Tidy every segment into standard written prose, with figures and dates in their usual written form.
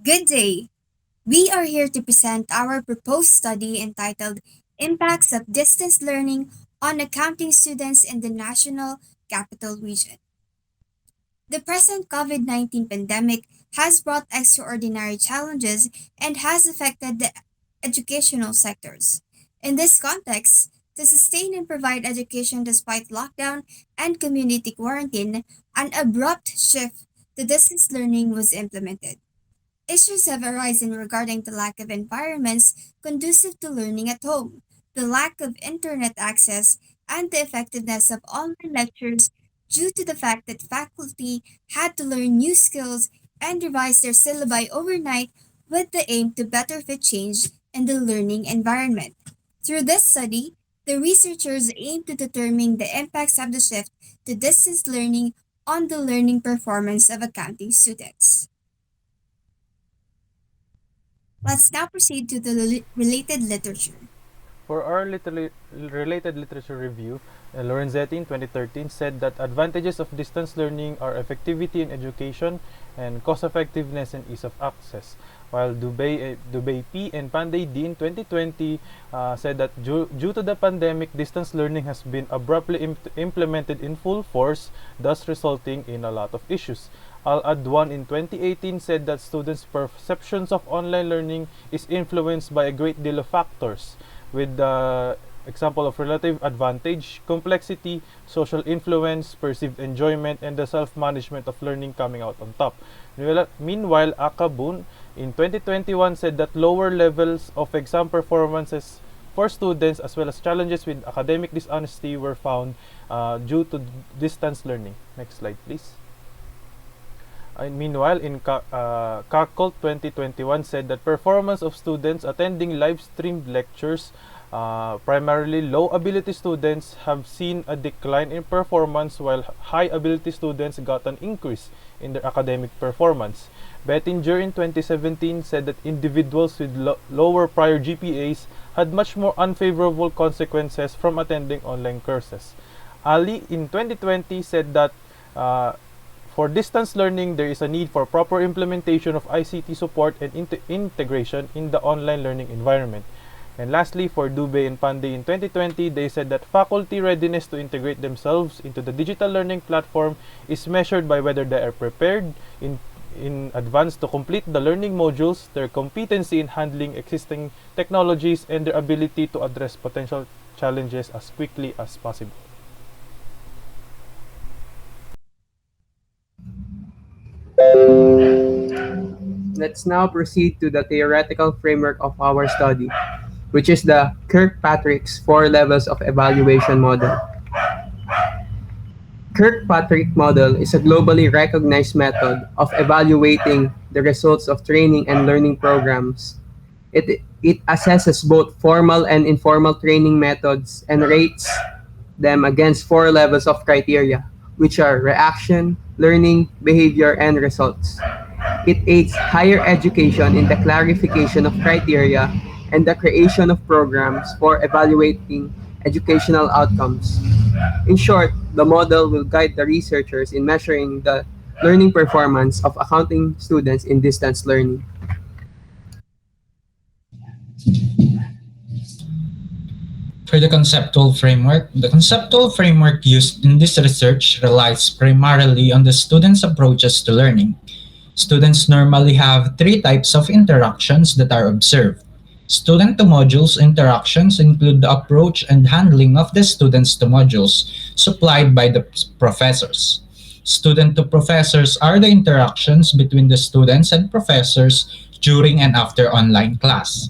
Good day. We are here to present our proposed study entitled Impacts of Distance Learning on Accounting Students in the National Capital Region. The present COVID 19 pandemic has brought extraordinary challenges and has affected the educational sectors. In this context, to sustain and provide education despite lockdown and community quarantine, an abrupt shift to distance learning was implemented. Issues have arisen regarding the lack of environments conducive to learning at home, the lack of internet access, and the effectiveness of online lectures due to the fact that faculty had to learn new skills and revise their syllabi overnight with the aim to better fit change in the learning environment. Through this study, the researchers aim to determine the impacts of the shift to distance learning on the learning performance of accounting students. Let's now proceed to the related literature. For our related literature review, Lorenzetti in 2013 said that advantages of distance learning are effectivity in education and cost-effectiveness and ease of access. While Dubey P. and Panday D in 2020 said that due to the pandemic, distance learning has been abruptly implemented in full force, thus resulting in a lot of issues. Al Adwan in 2018 said that students' perceptions of online learning is influenced by a great deal of factors, with the example of relative advantage, complexity, social influence, perceived enjoyment, and the self-management of learning coming out on top. Meanwhile, Akabun in 2021 said that lower levels of exam performances for students as well as challenges with academic dishonesty were found due to distance learning. Next slide, please. And meanwhile, in Kakult 2021 said that performance of students attending live-streamed lectures, primarily low-ability students, have seen a decline in performance while high-ability students got an increase in their academic performance. Bettinger in 2017 said that individuals with lower prior GPAs had much more unfavorable consequences from attending online courses. Ali in 2020 said that for distance learning, there is a need for proper implementation of ICT support and integration in the online learning environment. And lastly, for Dubey and Panday in 2020, they said that faculty readiness to integrate themselves into the digital learning platform is measured by whether they are prepared in advance to complete the learning modules, their competency in handling existing technologies, and their ability to address potential challenges as quickly as possible. Let's now proceed to the theoretical framework of our study, which is the Kirkpatrick's four levels of evaluation model. Kirkpatrick model is a globally recognized method of evaluating the results of training and learning programs. It assesses both formal and informal training methods and rates them against four levels of criteria, which are reaction, learning, behavior, and results. It aids higher education in the clarification of criteria and the creation of programs for evaluating educational outcomes. In short, the model will guide the researchers in measuring the learning performance of accounting students in distance learning. For the conceptual framework used in this research relies primarily on the students' approaches to learning. Students normally have three types of interactions that are observed. Student to modules interactions include the approach and handling of the students to modules supplied by the professors. Student to professors are the interactions between the students and professors during and after online class.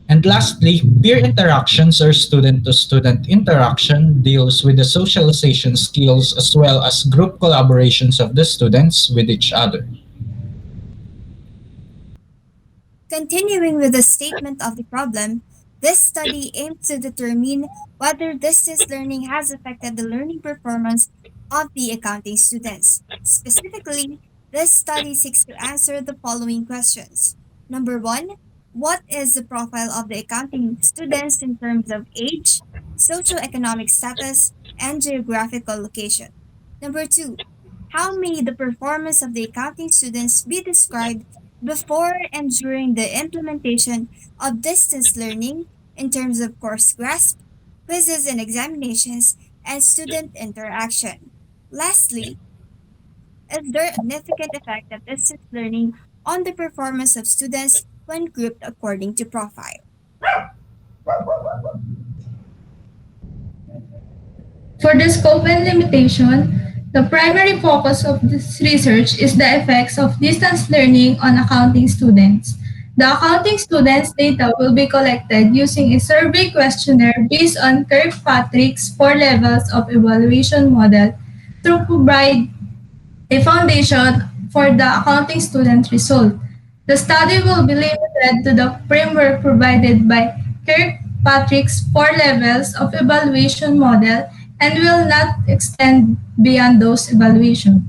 And lastly, peer interactions or student to student interaction deals with the socialization skills as well as group collaborations of the students with each other. Continuing with the statement of the problem, this study aims to determine whether distance learning has affected the learning performance of the accounting students. Specifically, this study seeks to answer the following questions. Number one, what is the profile of the accounting students in terms of age, socioeconomic status, and geographical location? Number two, how may the performance of the accounting students be described before and during the implementation of distance learning in terms of course grasp, quizzes and examinations, and student interaction. Lastly, is there a significant effect of distance learning on the performance of students when grouped according to profile? For the scope and limitation, the primary focus of this research is the effects of distance learning on accounting students. The accounting students' data will be collected using a survey questionnaire based on Kirkpatrick's four levels of evaluation model to provide a foundation for the accounting student result. The study will be limited to the framework provided by Kirkpatrick's four levels of evaluation model and will not extend beyond those evaluations.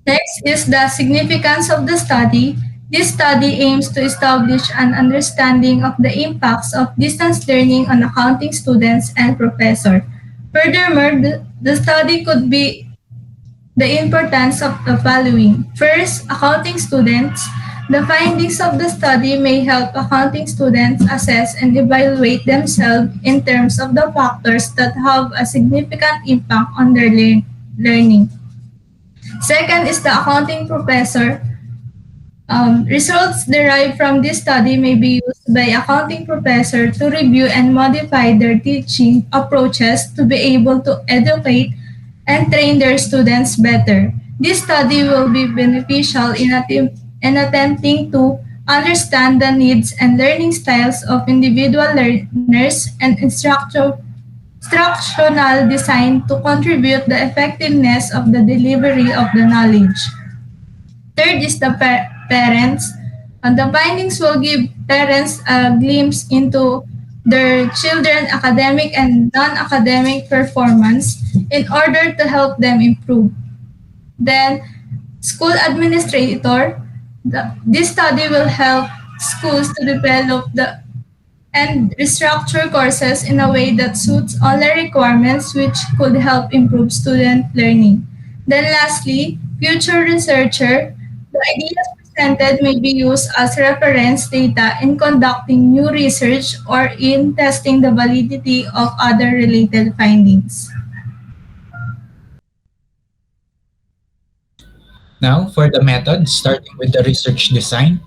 Next is the significance of the study. This study aims to establish an understanding of the impacts of distance learning on accounting students and professors. Furthermore, the study could be the importance of the following. First, accounting students. The findings of the study may help accounting students assess and evaluate themselves in terms of the factors that have a significant impact on their learning. Second is the accounting professor. Results derived from this study may be used by accounting professor to review and modify their teaching approaches to be able to educate and train their students better. This study will be beneficial in attempting to understand the needs and learning styles of individual learners and instructional design to contribute the effectiveness of the delivery of the knowledge. Third is the parents. The findings will give parents a glimpse into their children's academic and non-academic performance in order to help them improve. Then, school administrator. This study will help schools to develop and restructure courses in a way that suits all the requirements which could help improve student learning. Then lastly, future researcher, the ideas presented may be used as reference data in conducting new research or in testing the validity of other related findings. Now, for the method, starting with the research design.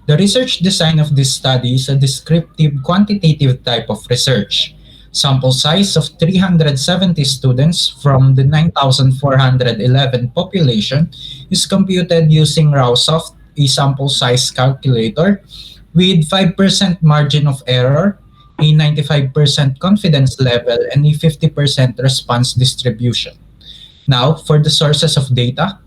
The research design of this study is a descriptive quantitative type of research. Sample size of 370 students from the 9,411 population is computed using RAWSOFT, a sample size calculator, with 5% margin of error, a 95% confidence level, and a 50% response distribution. Now, for the sources of data.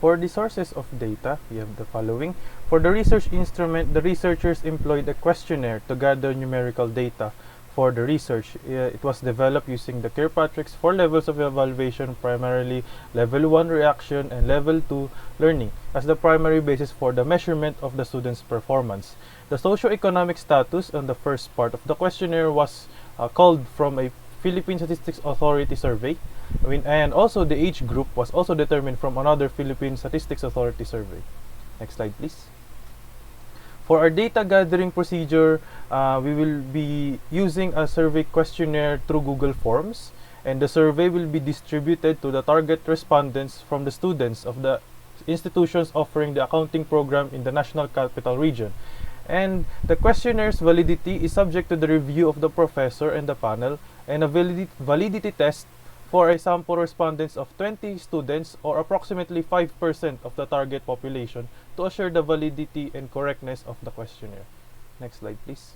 For the sources of data, we have the following. For the research instrument, the researchers employed a questionnaire to gather numerical data for the research. It was developed using the Kirkpatrick's four levels of evaluation, primarily level 1 reaction and level 2 learning, as the primary basis for the measurement of the student's performance. The socioeconomic status on the first part of the questionnaire was called from a Philippine Statistics Authority survey. And also the age group was also determined from another Philippine Statistics Authority survey. Next slide, please. For our data gathering procedure, we will be using a survey questionnaire through Google Forms, and the survey will be distributed to the target respondents from the students of the institutions offering the accounting program in the National Capital Region. And the questionnaires validity is subject to the review of the professor and the panel, and a validity test for a sample respondents of 20 students or approximately 5% of the target population to assure the validity and correctness of the questionnaire. Next slide, please.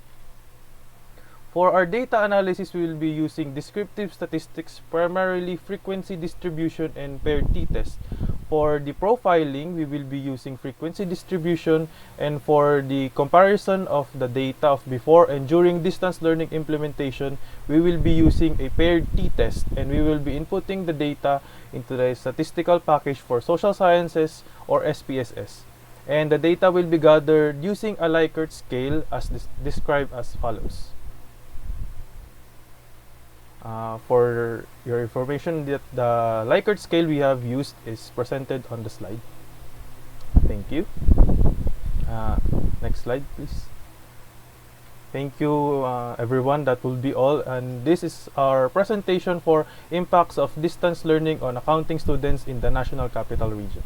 For our data analysis, we will be using descriptive statistics, primarily frequency distribution and paired t-test. For the profiling, we will be using frequency distribution, and for the comparison of the data of before and during distance learning implementation, we will be using a paired t-test, and we will be inputting the data into the statistical package for social sciences or SPSS. And the data will be gathered using a Likert scale as described as follows. For your information, that the Likert scale we have used is presented on the slide. Thank you. Next slide, please. Thank you, everyone. That will be all. And this is our presentation for impacts of distance learning on accounting students in the National Capital Region.